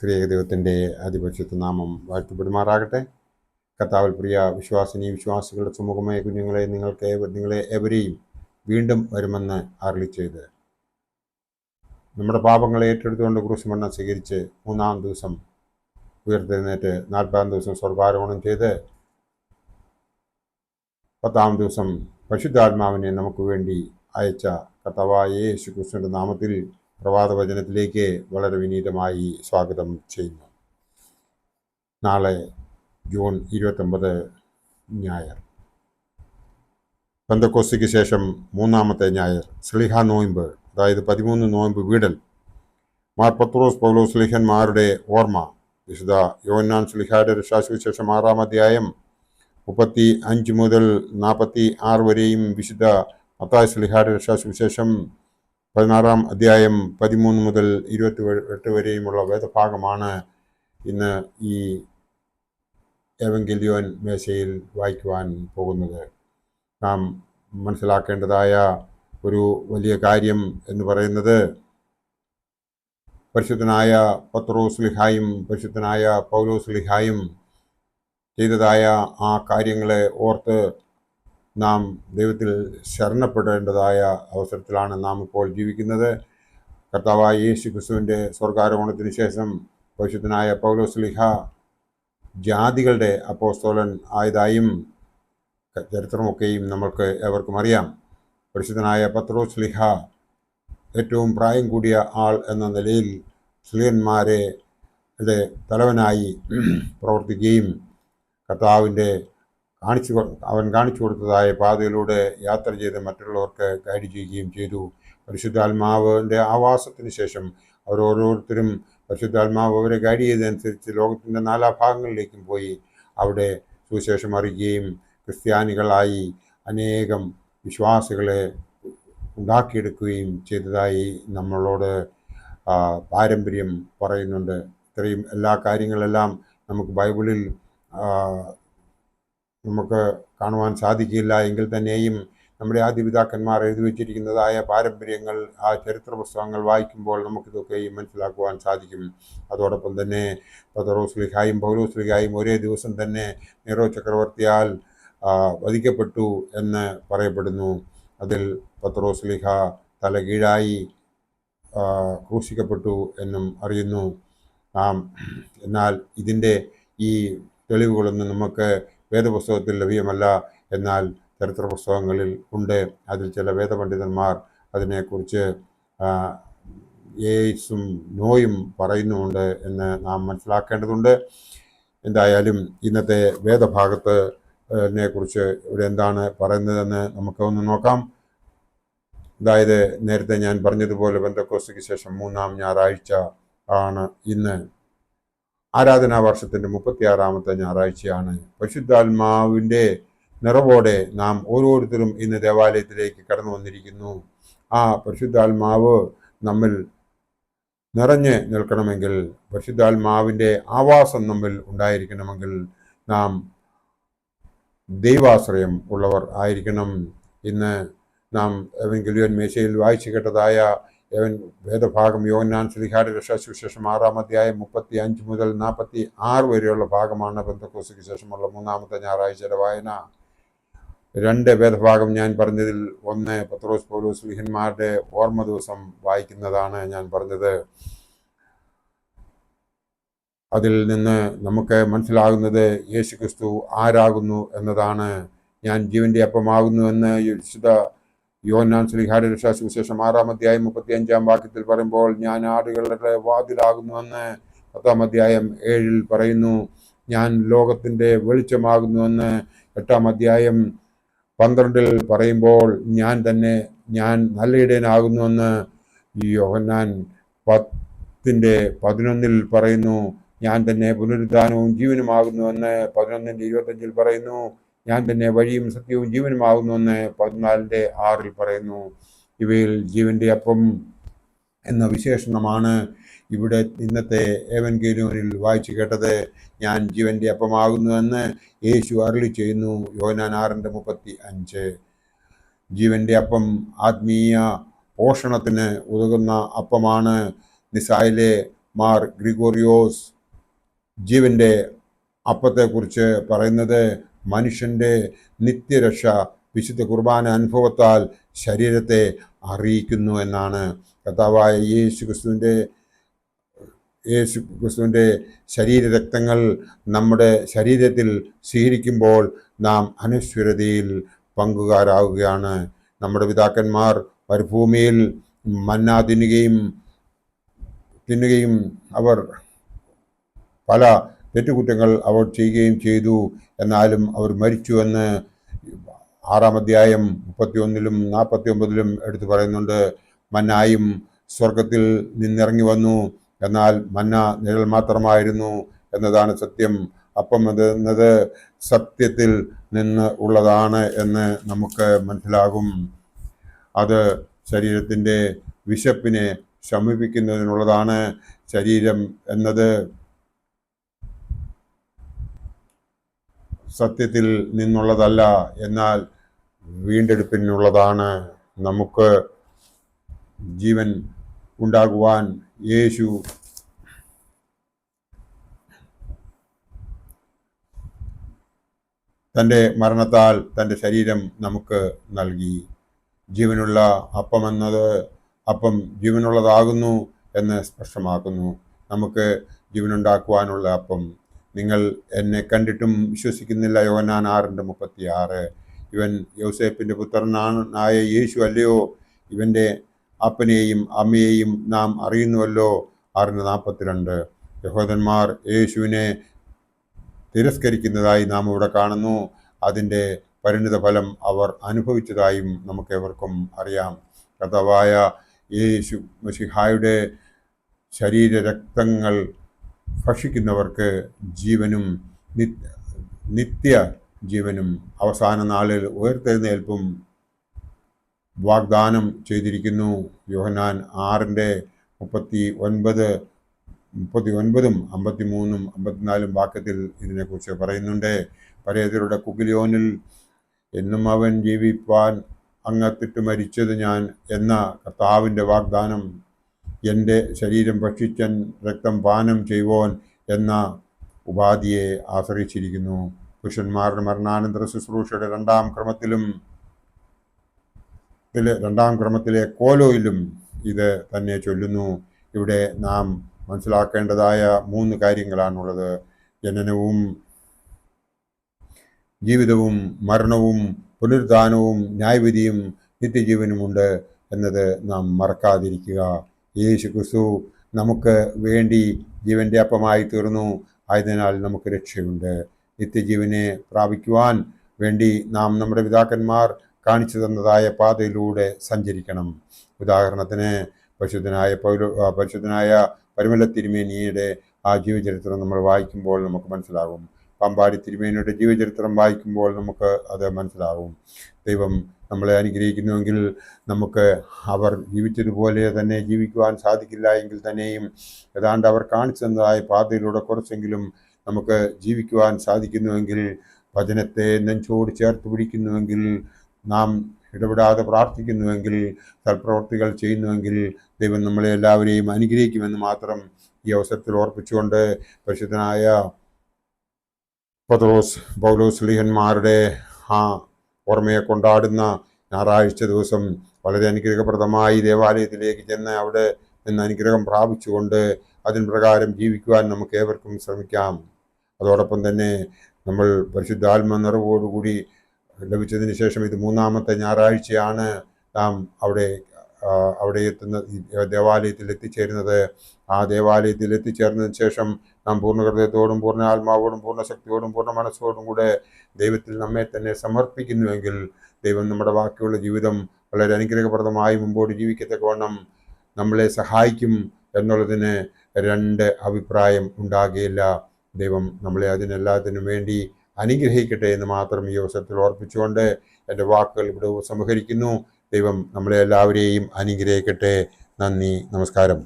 ത്രിയേക ദൈവത്തിൻ്റെ അതിപരിശുദ്ധ നാമം വാഴ്ത്തപ്പെടുമാറാകട്ടെ. കർത്താവിൽ പ്രിയ വിശ്വാസികളുടെ സുമുഖമായ കുഞ്ഞുങ്ങളെ, നിങ്ങളെ ഏവരെയും വീണ്ടും വരുമെന്ന് അരുളിച്ചെയ്ത് നമ്മുടെ പാപങ്ങളെ ഏറ്റെടുത്തുകൊണ്ട് ക്രൂശുമരണം സ്വീകരിച്ച് 3-ാം ദിവസം ഉയർത്തെഴുന്നേറ്റ് 40-ാം ദിവസം സ്വർഗാരോഹണം ചെയ്ത് 10-ാം ദിവസം പരിശുദ്ധാത്മാവിനെ നമുക്ക് വേണ്ടി അയച്ച കർത്താവായ യേശു ക്രിസ്തുവിൻ്റെ നാമത്തിൽ പ്രഭാത വചനത്തിലേക്ക് വളരെ വിനീതമായി സ്വാഗതം ചെയ്യുന്നു. നാളെ ജൂൺ 29 ഞായർ, പെന്തക്കോസ്തിക്ക് ശേഷം 3-ാമത്തെ ഞായർ, സ്ലീഹ നോയമ്പ്, അതായത് 13 നോയമ്പ് വീടൽ. മാർ പത്രോസ് പൗലോസ് സ്ലീഹന്മാരുടെ ഓർമ്മ. വിശുദ്ധ യോഹന്നാൻ സ്ലീഹയുടെ രക്ഷാസുവിശേഷം 6-ാം അധ്യായം 35 മുതൽ 46 വരെയും, വിശുദ്ധ മത്തായി സ്ലീഹയുടെ രക്ഷാസുവിശേഷം 16-ാം അധ്യായം 13 മുതൽ 28 വരെയുമുള്ള വേദഭാഗമാണ് ഇന്ന് ഈ എവങ്കേലിയോൻ മേശയിൽ വായിക്കുവാൻ പോകുന്നത്. നാം മനസ്സിലാക്കേണ്ടതായ ഒരു വലിയ കാര്യം എന്ന് പറയുന്നത്, പരിശുദ്ധനായ പത്രോസ് സ്ലീഹായും പരിശുദ്ധനായ പൗലോസ് സ്ലീഹായും ചെയ്തതായ ആ കാര്യങ്ങളെ ഓർത്ത് നാം ദൈവത്തിൽ ശരണപ്പെടേണ്ടതായ അവസരത്തിലാണ് നാം ഇപ്പോൾ ജീവിക്കുന്നത്. കർത്താവായ യേശു ക്രിസ്തുവിൻ്റെ സ്വർഗാരോഹണത്തിന് ശേഷം പരിശുദ്ധനായ പൗലോസ് സ്ലീഹ ജാതികളുടെ അപ്പോസ്തലൻ ആയതായും ചരിത്രമൊക്കെയും നമ്മൾക്ക് ഏവർക്കും അറിയാം. പരിശുദ്ധനായ പത്രോസ് സ്ലീഹ ഏറ്റവും പ്രായം കൂടിയ ആൾ എന്ന നിലയിൽ സ്ലീഹന്മാരെ തലവനായി പ്രവർത്തിക്കുകയും കർത്താവിൻ്റെ അവൻ കാണിച്ചു കൊടുത്തതായ പാതയിലൂടെ യാത്ര ചെയ്ത് മറ്റുള്ളവർക്ക് ഗൈഡ് ചെയ്യുകയും ചെയ്തു. പരിശുദ്ധാത്മാവിൻ്റെ ആവാസത്തിന് ശേഷം അവരോരോരുത്തരും പരിശുദ്ധാത്മാവ് അവരെ ഗൈഡ് ചെയ്തതനുസരിച്ച് ലോകത്തിൻ്റെ 4 ഭാഗങ്ങളിലേക്കും പോയി അവിടെ സുവിശേഷം അറിയുകയും ക്രിസ്ത്യാനികളായി അനേകം വിശ്വാസികളെ ഉണ്ടാക്കിയെടുക്കുകയും ചെയ്തതായി നമ്മളോട് പാരമ്പര്യം പറയുന്നുണ്ട്. ഇത്രയും എല്ലാ കാര്യങ്ങളെല്ലാം നമുക്ക് ബൈബിളിൽ നമുക്ക് കാണുവാൻ സാധിക്കില്ല എങ്കിൽ തന്നെയും നമ്മുടെ ആദിപിതാക്കന്മാർ എഴുതി വച്ചിരിക്കുന്നതായ പാരമ്പര്യങ്ങൾ, ആ ചരിത്ര പുസ്തകങ്ങൾ വായിക്കുമ്പോൾ നമുക്കിതൊക്കെയും മനസ്സിലാക്കുവാൻ സാധിക്കും. അതോടൊപ്പം തന്നെ പത്രോസ് സ്ലീഹായും പൗലോസ് സ്ലീഹായും ഒരേ ദിവസം തന്നെ നെറോ ചക്രവർത്തിയാൽ വധിക്കപ്പെട്ടു എന്ന് പറയപ്പെടുന്നു. അതിൽ പത്രോസ് സ്ലീഹ തലകീഴായി ക്രൂശിക്കപ്പെട്ടു എന്നും അറിയുന്നു. എന്നാൽ ഇതിൻ്റെ ഈ തെളിവുകളൊന്നും നമുക്ക് വേദപുസ്തകത്തിൽ ലഭ്യമല്ല. എന്നാൽ ചരിത്ര പുസ്തകങ്ങളിൽ ഉണ്ട്. അതിൽ ചില വേദപണ്ഡിതന്മാർ അതിനെക്കുറിച്ച് യേസും നോയും പറയുന്നുമുണ്ട് എന്ന് നാം മനസ്സിലാക്കേണ്ടതുണ്ട്. എന്തായാലും ഇന്നത്തെ വേദഭാഗത്ത് കുറിച്ച് ഇവിടെ എന്താണ് പറയുന്നതെന്ന് നമുക്ക് ഒന്ന് നോക്കാം. അതായത് നേരത്തെ ഞാൻ പറഞ്ഞതുപോലെ പെന്തക്കോസ്തിക്ക് ശേഷം 3-ാം ഞായറാഴ്ച ആണ് ഇന്ന്. ആരാധനാ വർഷത്തിൻ്റെ 36-ാമത്തെ ഞായറാഴ്ചയാണ്. പരിശുദ്ധാത്മാവിൻ്റെ നിറവോടെ നാം ഓരോരുത്തരും ഇന്ന് ദേവാലയത്തിലേക്ക് കടന്നു വന്നിരിക്കുന്നു. ആ പരിശുദ്ധാത്മാവ് നമ്മിൽ നിറഞ്ഞ് നിൽക്കണമെങ്കിൽ, പരിശുദ്ധാത്മാവിൻ്റെ ആവാസം നമ്മിൽ ഉണ്ടായിരിക്കണമെങ്കിൽ നാം ദൈവാശ്രയം ഉള്ളവർ ആയിരിക്കണം. ഇന്ന് നാം എവങ്കേലിയോൻ മേശയിൽ വായിച്ചു കേട്ടതായ വേദഭാഗം യോഹന്നാൻ സ്ലീഹായുടെ രക്ഷാസുവിശേഷം 6-ാം അധ്യായം 35 മുതൽ 46 വരെയുള്ള ഭാഗമാണ്. പെന്തക്കോസ്തിക്ക് ശേഷമുള്ള 3-ാമത്തെ ഞായറാഴ്ചയുടെ വായന. 2 വേദഭാഗം ഞാൻ പറഞ്ഞതിൽ ഒന്ന് പത്രോസ് പൗലോസ് സ്ലീഹന്മാരുടെ ഓർമ്മ ദിവസം വായിക്കുന്നതാണ് ഞാൻ പറഞ്ഞത്. അതിൽ നിന്ന് നമുക്ക് മനസ്സിലാകുന്നത് യേശു ക്രിസ്തു ആരാകുന്നു എന്നതാണ്. ഞാൻ ജീവന്റെ അപ്പമാകുന്നു എന്ന് വിശുദ്ധ യോഹന്നാൻ സ്ലീഹായുടെ രക്ഷാസുവിശേഷം 6-ാം അധ്യായം 35-ാം വാക്യത്തിൽ പറയുമ്പോൾ, ഞാൻ ആടുകളുടെ വാതിലാകുന്നുവെന്ന് 10-ാം അധ്യായം 7-ൽ പറയുന്നു. ഞാൻ ലോകത്തിൻ്റെ വെളിച്ചമാകുന്നുവെന്ന് 8-ാം അധ്യായം 12-ൽ പറയുമ്പോൾ, ഞാൻ നല്ല ഇടയനാകുന്നുവെന്ന് യോഹന്നാൻ 10:11 പറയുന്നു. ഞാൻ തന്നെ പുനരുദ്ധാനവും ജീവനുമാകുന്നുവെന്ന് 11:25 പറയുന്നു. ഞാൻ തന്നെ വഴിയും സത്യവും ജീവനുമാകുന്നുവെന്ന് 14:6 പറയുന്നു. ഇവയിൽ ജീവന്റെ അപ്പം എന്ന വിശേഷണമാണ് ഇവിടെ ഇന്നത്തെ എവങ്കേലിയോനിൽ വായിച്ചു കേട്ടത്. ഞാൻ ജീവന്റെ അപ്പമാകുന്നുവെന്ന് യേശു അരുളി ചെയ്യുന്നു. യോഹന്നാൻ 6:35. ജീവന്റെ അപ്പം ആത്മീയ പോഷണത്തിന് ഉതകുന്ന അപ്പമാണ്. നിസായിലെ മാർ ഗ്രിഗോറിയോസ് ജീവന്റെ അപ്പത്തെക്കുറിച്ച് പറയുന്നത് മനുഷ്യന്റെ നിത്യരക്ഷ വിശുദ്ധ കുർബാന അനുഭവത്താൽ ശരീരത്തെ അറിയിക്കുന്നു എന്നാണ്. കർത്താവായ യേശു ക്രിസ്തുവിൻ്റെ ശരീരരക്തങ്ങൾ നമ്മുടെ ശരീരത്തിൽ സ്വീകരിക്കുമ്പോൾ നാം അനശ്വരതയിൽ പങ്കുകാരാവുകയാണ്. നമ്മുടെ പിതാക്കന്മാർ മരുഭൂമിയിൽ മന്ന തിന്നുകയും അവർ പല തെറ്റുകുറ്റങ്ങൾ അവർ ചെയ്യുകയും ചെയ്തു. എന്നാലും അവർ മരിച്ചുവെന്ന് 6-ാം അധ്യായം 31-ലും 49-ലും എടുത്തു പറയുന്നുണ്ട്. മന്നായും സ്വർഗത്തിൽ നിന്നിറങ്ങി വന്നു, എന്നാൽ മന്ന നിഴൽ മാത്രമായിരുന്നു എന്നതാണ് സത്യം. അപ്പം എന്നത് സത്യത്തിൽ നിന്ന് ഉള്ളതാണ് എന്ന് നമുക്ക് മനസ്സിലാകും. അത് ശരീരത്തിൻ്റെ വിശപ്പിനെ ശമിപ്പിക്കുന്നതിനുള്ളതാണ്. ശരീരം എന്നത് സത്യത്തിൽ നിന്നുള്ളതല്ല, എന്നാൽ വീണ്ടെടുപ്പിനുള്ളതാണ്. നമുക്ക് ജീവൻ ഉണ്ടാകുവാൻ യേശു തൻ്റെ മരണത്താൽ തൻ്റെ ശരീരം നമുക്ക് നൽകി. ജീവനുള്ള അപ്പം ജീവനുള്ളതാകുന്നു എന്ന് സ്പഷ്ടമാക്കുന്നു. നമുക്ക് ജീവനുണ്ടാക്കുവാനുള്ള അപ്പം. നിങ്ങൾ എന്നെ കണ്ടിട്ടും വിശ്വസിക്കുന്നില്ല. യോഹന്നാൻ 6:36. ഇവൻ യോസേപ്പിൻ്റെ പുത്രനായ യേശു അല്ലയോ? ഇവൻ്റെ അപ്പനെയും അമ്മയെയും നാം അറിയുന്നുവല്ലോ. 6:42. യഹൂദന്മാർ യേശുവിനെ തിരസ്കരിക്കുന്നതായി നാം ഇവിടെ കാണുന്നു. അതിൻ്റെ പരിണിത ഫലം അവർ അനുഭവിച്ചതായും നമുക്കേവർക്കും അറിയാം. കർത്താവായ യേശു മശിഹായുടെ ശരീരരക്തങ്ങൾ ഭക്ഷിക്കുന്നവർക്ക് ജീവനും നിത്യ ജീവനും അവസാന നാളിൽ ഉയർത്തെഴുന്നേൽപ്പും വാഗ്ദാനം ചെയ്തിരിക്കുന്നു. യോഹന്നാൻ 6:39, 53, 54 വാക്യത്തിൽ ഇതിനെക്കുറിച്ച് പറയുന്നുണ്ട്. പരേതരുടെ കുകിലിയോനിൽ എന്നും അവൻ ജീവിപ്പാൻ അങ്ങത്തിട്ട് മരിച്ചത് ഞാൻ എന്ന കർത്താവിൻ്റെ വാഗ്ദാനം എൻ്റെ ശരീരം ഭക്ഷിച്ചൻ രക്തം പാനം ചെയ്യുവോൻ എന്ന ഉപാധിയെ ആശ്രയിച്ചിരിക്കുന്നു. പുരുഷന്മാരുടെ മരണാനന്തര ശുശ്രൂഷയുടെ രണ്ടാം ക്രമത്തിലെ കോലോയിലും ഇത് തന്നെ ചൊല്ലുന്നു. ഇവിടെ നാം മനസ്സിലാക്കേണ്ടതായ 3 കാര്യങ്ങളാണുള്ളത്. ജനനവും ജീവിതവും മരണവും പുനരുദ്ധാനവും ന്യായവിധിയും നിത്യജീവനുമുണ്ട് എന്നത് നാം മറക്കാതിരിക്കുക. യേശു ക്രിസ്തു നമുക്ക് വേണ്ടി ജീവൻ്റെ അപ്പമായി തീർന്നു. ആയതിനാൽ നമുക്ക് രക്ഷയുണ്ട്. നിത്യജീവനെ പ്രാപിക്കുവാൻ വേണ്ടി നാം നമ്മുടെ പിതാക്കന്മാർ കാണിച്ചു തന്നതായ പാതയിലൂടെ സഞ്ചരിക്കണം. ഉദാഹരണത്തിന് പരിശുദ്ധനായ പരിമല തിരുമേനിയുടെ ആ ജീവചരിത്രം നമ്മൾ വായിക്കുമ്പോൾ നമുക്ക് മനസ്സിലാകും. പാമ്പാടി തിരുമേനിയുടെ ജീവചരിത്രം വായിക്കുമ്പോൾ നമുക്ക് അത് മനസ്സിലാകും. ദൈവം നമ്മളെ അനുഗ്രഹിക്കുന്നുവെങ്കിൽ നമുക്ക് അവർ ജീവിച്ചതുപോലെ തന്നെ ജീവിക്കുവാൻ സാധിക്കില്ല എങ്കിൽ തന്നെയും ഏതാണ്ട് അവർ കാണിച്ചു തന്നതായ പാതയിലൂടെ കുറച്ചെങ്കിലും നമുക്ക് ജീവിക്കുവാൻ സാധിക്കുന്നുവെങ്കിൽ, വചനത്തെ നെഞ്ചോട് ചേർത്ത് പിടിക്കുന്നുവെങ്കിൽ, നാം ഇടപെടാതെ പ്രാർത്ഥിക്കുന്നുവെങ്കിൽ, സൽപ്രവർത്തികൾ ചെയ്യുന്നുവെങ്കിൽ ദൈവം നമ്മളെ എല്ലാവരെയും അനുഗ്രഹിക്കുമെന്ന് മാത്രം ഈ അവസരത്തിൽ ഓർപ്പിച്ചുകൊണ്ട് പരിശുദ്ധനായ പത്രോസ് പൗലോസ് ശ്ലീഹന്മാരുടെ ആ ഓർമ്മയെ കൊണ്ടാടുന്ന ഞായറാഴ്ച ദിവസം വളരെ അനുഗ്രഹപ്രദമായി ദേവാലയത്തിലേക്ക് ചെന്ന് അവിടെ നിന്ന് അനുഗ്രഹം പ്രാപിച്ചുകൊണ്ട് അതിന് പ്രകാരം ജീവിക്കുവാൻ നമുക്ക് ഏവർക്കും ശ്രമിക്കാം. അതോടൊപ്പം തന്നെ നമ്മൾ പരിശുദ്ധാത്മ നിറവോടുകൂടി ലഭിച്ചതിന് ശേഷം ഇത് 3-ാമത്തെ ഞായറാഴ്ചയാണ് നാം അവിടെ ദേവാലയത്തിൽ എത്തിച്ചേരുന്നത്. ആ ദേവാലയത്തിൽ എത്തിച്ചേർന്നതിന് ശേഷം നാം പൂർണ്ണ ഹൃദയത്തോടും പൂർണ്ണ ആത്മാവോടും പൂർണ്ണ ശക്തിയോടും പൂർണ്ണ മനസ്സോടും കൂടെ ദൈവത്തിൽ നമ്മെ തന്നെ സമർപ്പിക്കുന്നുവെങ്കിൽ ദൈവം നമ്മുടെ ബാക്കിയുള്ള ജീവിതം വളരെ അനുഗ്രഹപ്രദമായി മുമ്പോട്ട് ജീവിക്കത്തക്കവണ്ണം നമ്മളെ സഹായിക്കും എന്നുള്ളതിന് 2 അഭിപ്രായം ഉണ്ടാകുകയില്ല. ദൈവം നമ്മളെ അതിനെല്ലാത്തിനും വേണ്ടി അനുഗ്രഹിക്കട്ടെ എന്ന് മാത്രം ഈ അവസരത്തിൽ ഓർപ്പിച്ചുകൊണ്ട് എൻ്റെ വാക്കുകൾ ഇവിടെ ഉപസംഹരിക്കുന്നു. ദൈവം നമ്മളെ എല്ലാവരെയും അനുഗ്രഹിക്കട്ടെ. നന്ദി, നമസ്കാരം.